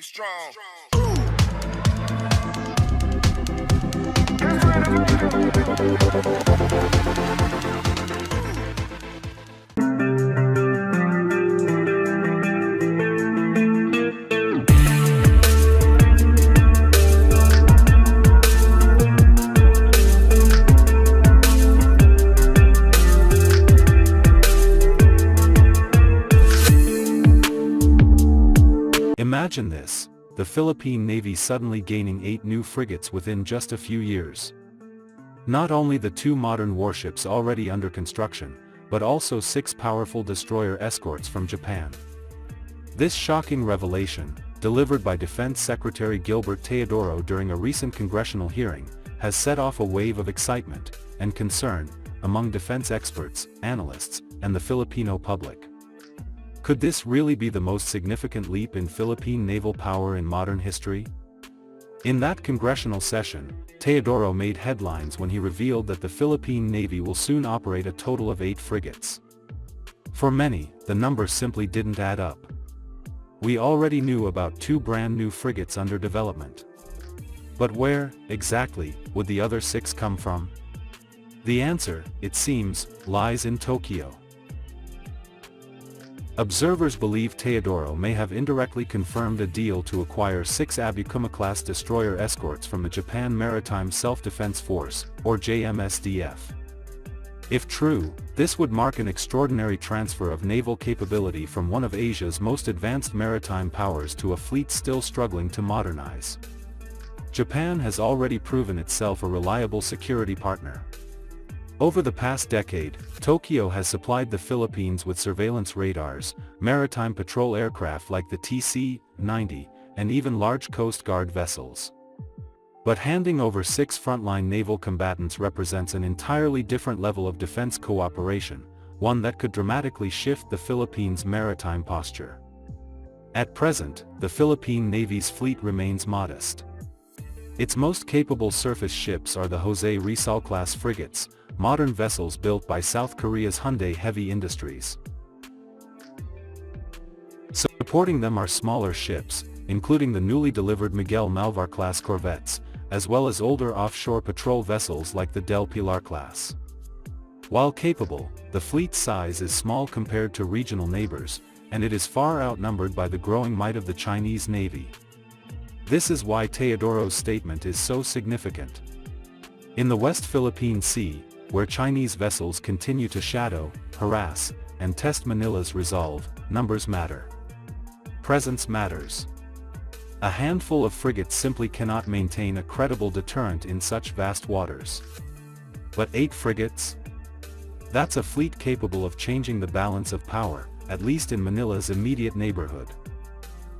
strong. Imagine this, the Philippine Navy suddenly gaining 8 new frigates within just a few years. Not only the 2 modern warships already under construction, but also 6 powerful destroyer escorts from Japan. This shocking revelation, delivered by Defense Secretary Gilbert Teodoro during a recent congressional hearing, has set off a wave of excitement and concern among defense experts, analysts, and the Filipino public. Could this really be the most significant leap in Philippine naval power in modern history? In that congressional session, Teodoro made headlines when he revealed that the Philippine Navy will soon operate a total of 8 frigates. For many, the number simply didn't add up. We already knew about 2 brand new frigates under development. But where, exactly, would the other 6 come from? The answer, it seems, lies in Tokyo. Observers believe Teodoro may have indirectly confirmed a deal to acquire 6 Abukuma-class destroyer escorts from the Japan Maritime Self-Defense Force, or JMSDF. If true, this would mark an extraordinary transfer of naval capability from one of Asia's most advanced maritime powers to a fleet still struggling to modernize. Japan has already proven itself a reliable security partner. Over the past decade, Tokyo has supplied the Philippines with surveillance radars, maritime patrol aircraft like the TC-90, and even large Coast Guard vessels. But handing over 6 frontline naval combatants represents an entirely different level of defense cooperation, one that could dramatically shift the Philippines' maritime posture. At present, the Philippine Navy's fleet remains modest. Its most capable surface ships are the Jose Rizal-class frigates, modern vessels built by South Korea's Hyundai Heavy Industries. Supporting them are smaller ships, including the newly delivered Miguel Malvar-class corvettes, as well as older offshore patrol vessels like the Del Pilar-class. While capable, the fleet's size is small compared to regional neighbors, and it is far outnumbered by the growing might of the Chinese Navy. This is why Teodoro's statement is so significant. In the West Philippine Sea, where Chinese vessels continue to shadow, harass, and test Manila's resolve, numbers matter. Presence matters. A handful of frigates simply cannot maintain a credible deterrent in such vast waters. But 8 frigates? That's a fleet capable of changing the balance of power, at least in Manila's immediate neighborhood.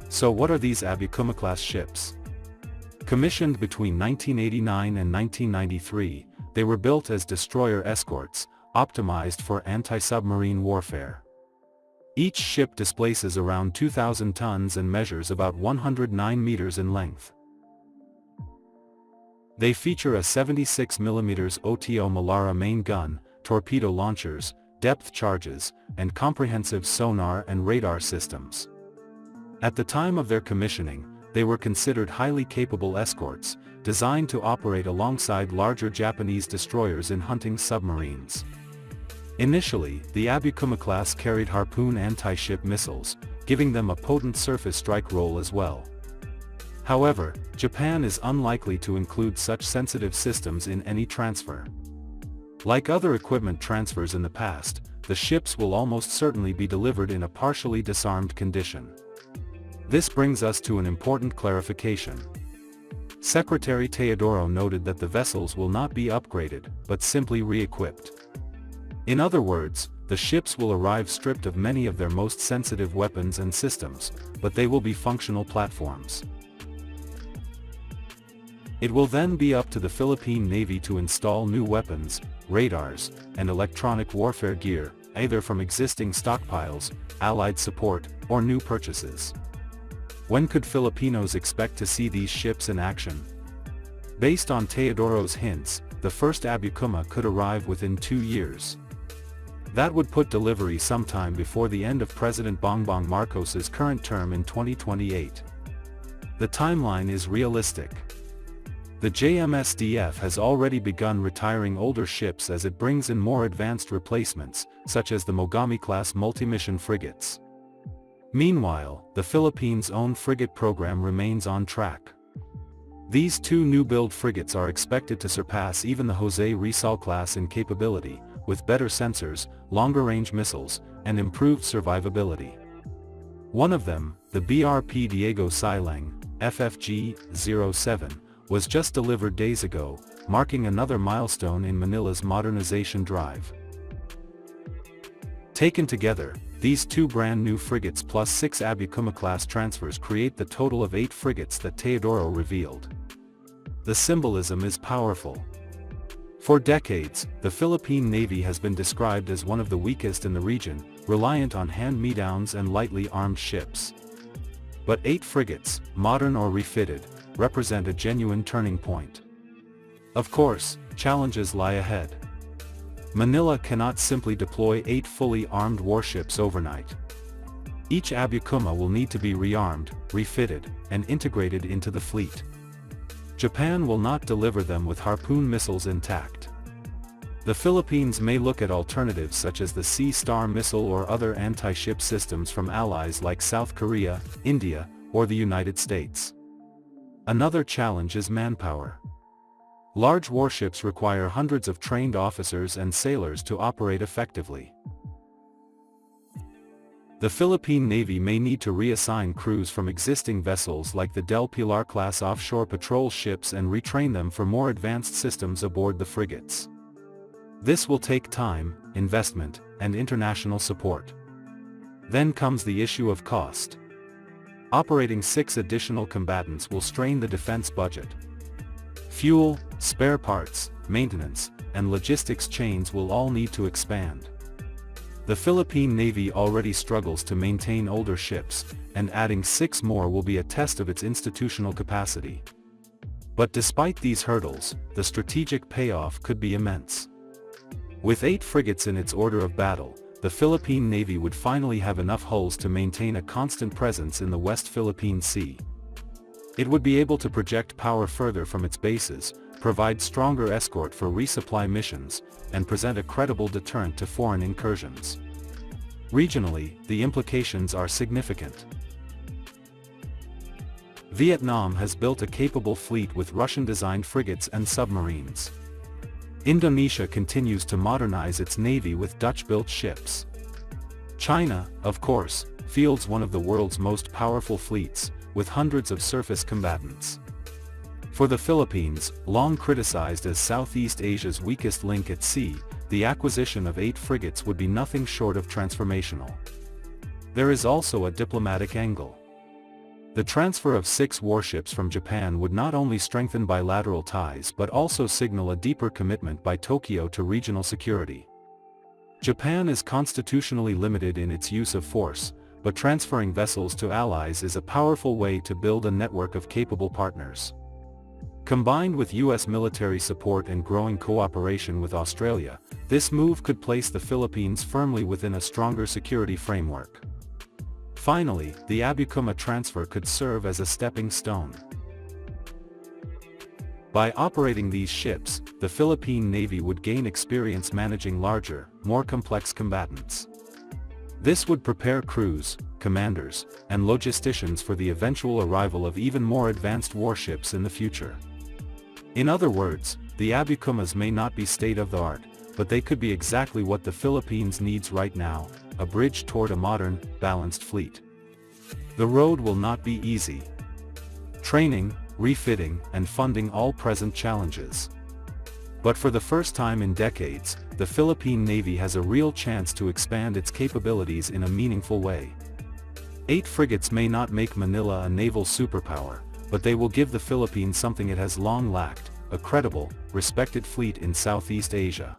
So what are these Abukuma-class ships? Commissioned between 1989 and 1993, they were built as destroyer escorts, optimized for anti-submarine warfare. Each ship displaces around 2,000 tons and measures about 109 meters in length. They feature a 76mm OTO Malara main gun, torpedo launchers, depth charges, and comprehensive sonar and radar systems. At the time of their commissioning, they were considered highly capable escorts, designed to operate alongside larger Japanese destroyers in hunting submarines. Initially, the Abukuma-class carried Harpoon anti-ship missiles, giving them a potent surface strike role as well. However, Japan is unlikely to include such sensitive systems in any transfer. Like other equipment transfers in the past, the ships will almost certainly be delivered in a partially disarmed condition. This brings us to an important clarification. Secretary Teodoro noted that the vessels will not be upgraded, but simply re-equipped. In other words, the ships will arrive stripped of many of their most sensitive weapons and systems, but they will be functional platforms. It will then be up to the Philippine Navy to install new weapons, radars, and electronic warfare gear, either from existing stockpiles, allied support, or new purchases. When could Filipinos expect to see these ships in action? Based on Teodoro's hints, the first Abukuma could arrive within 2 years. That would put delivery sometime before the end of President Bongbong Marcos's current term in 2028. The timeline is realistic. The JMSDF has already begun retiring older ships as it brings in more advanced replacements, such as the Mogami-class multi-mission frigates. Meanwhile, the Philippines' own frigate program remains on track. These two new-build frigates are expected to surpass even the Jose Rizal class in capability, with better sensors, longer-range missiles, and improved survivability. One of them, the BRP Diego Silang, FFG-07, was just delivered days ago, marking another milestone in Manila's modernization drive. Taken together, these two brand-new frigates plus 6 Abukuma-class transfers create the total of 8 frigates that Teodoro revealed. The symbolism is powerful. For decades, the Philippine Navy has been described as one of the weakest in the region, reliant on hand-me-downs and lightly armed ships. But 8 frigates, modern or refitted, represent a genuine turning point. Of course, challenges lie ahead. Manila cannot simply deploy 8 fully armed warships overnight. Each Abukuma will need to be rearmed, refitted, and integrated into the fleet. Japan will not deliver them with Harpoon missiles intact. The Philippines may look at alternatives such as the Sea Star missile or other anti-ship systems from allies like South Korea, India, or the United States. Another challenge is manpower. Large warships require hundreds of trained officers and sailors to operate effectively. The Philippine Navy may need to reassign crews from existing vessels like the Del Pilar-class offshore patrol ships and retrain them for more advanced systems aboard the frigates. This will take time, investment, and international support. Then comes the issue of cost. Operating 6 additional combatants will strain the defense budget. Fuel, spare parts, maintenance, and logistics chains will all need to expand. The Philippine Navy already struggles to maintain older ships, and adding 6 more will be a test of its institutional capacity. But despite these hurdles, the strategic payoff could be immense. With 8 frigates in its order of battle, the Philippine Navy would finally have enough hulls to maintain a constant presence in the West Philippine Sea. It would be able to project power further from its bases, provide stronger escort for resupply missions, and present a credible deterrent to foreign incursions. Regionally, the implications are significant. Vietnam has built a capable fleet with Russian-designed frigates and submarines. Indonesia continues to modernize its navy with Dutch-built ships. China, of course, fields one of the world's most powerful fleets, with hundreds of surface combatants. For the Philippines, long criticized as Southeast Asia's weakest link at sea, the acquisition of 8 frigates would be nothing short of transformational. There is also a diplomatic angle. The transfer of 6 warships from Japan would not only strengthen bilateral ties but also signal a deeper commitment by Tokyo to regional security. Japan is constitutionally limited in its use of force, but transferring vessels to allies is a powerful way to build a network of capable partners. Combined with US military support and growing cooperation with Australia, this move could place the Philippines firmly within a stronger security framework. Finally, the Abukuma transfer could serve as a stepping stone. By operating these ships, the Philippine Navy would gain experience managing larger, more complex combatants. This would prepare crews, commanders, and logisticians for the eventual arrival of even more advanced warships in the future. In other words, the Abukumas may not be state-of-the-art, but they could be exactly what the Philippines needs right now, a bridge toward a modern, balanced fleet. The road will not be easy. Training, refitting, and funding all present challenges. But for the first time in decades, the Philippine Navy has a real chance to expand its capabilities in a meaningful way. 8 frigates may not make Manila a naval superpower, but they will give the Philippines something it has long lacked, a credible, respected fleet in Southeast Asia.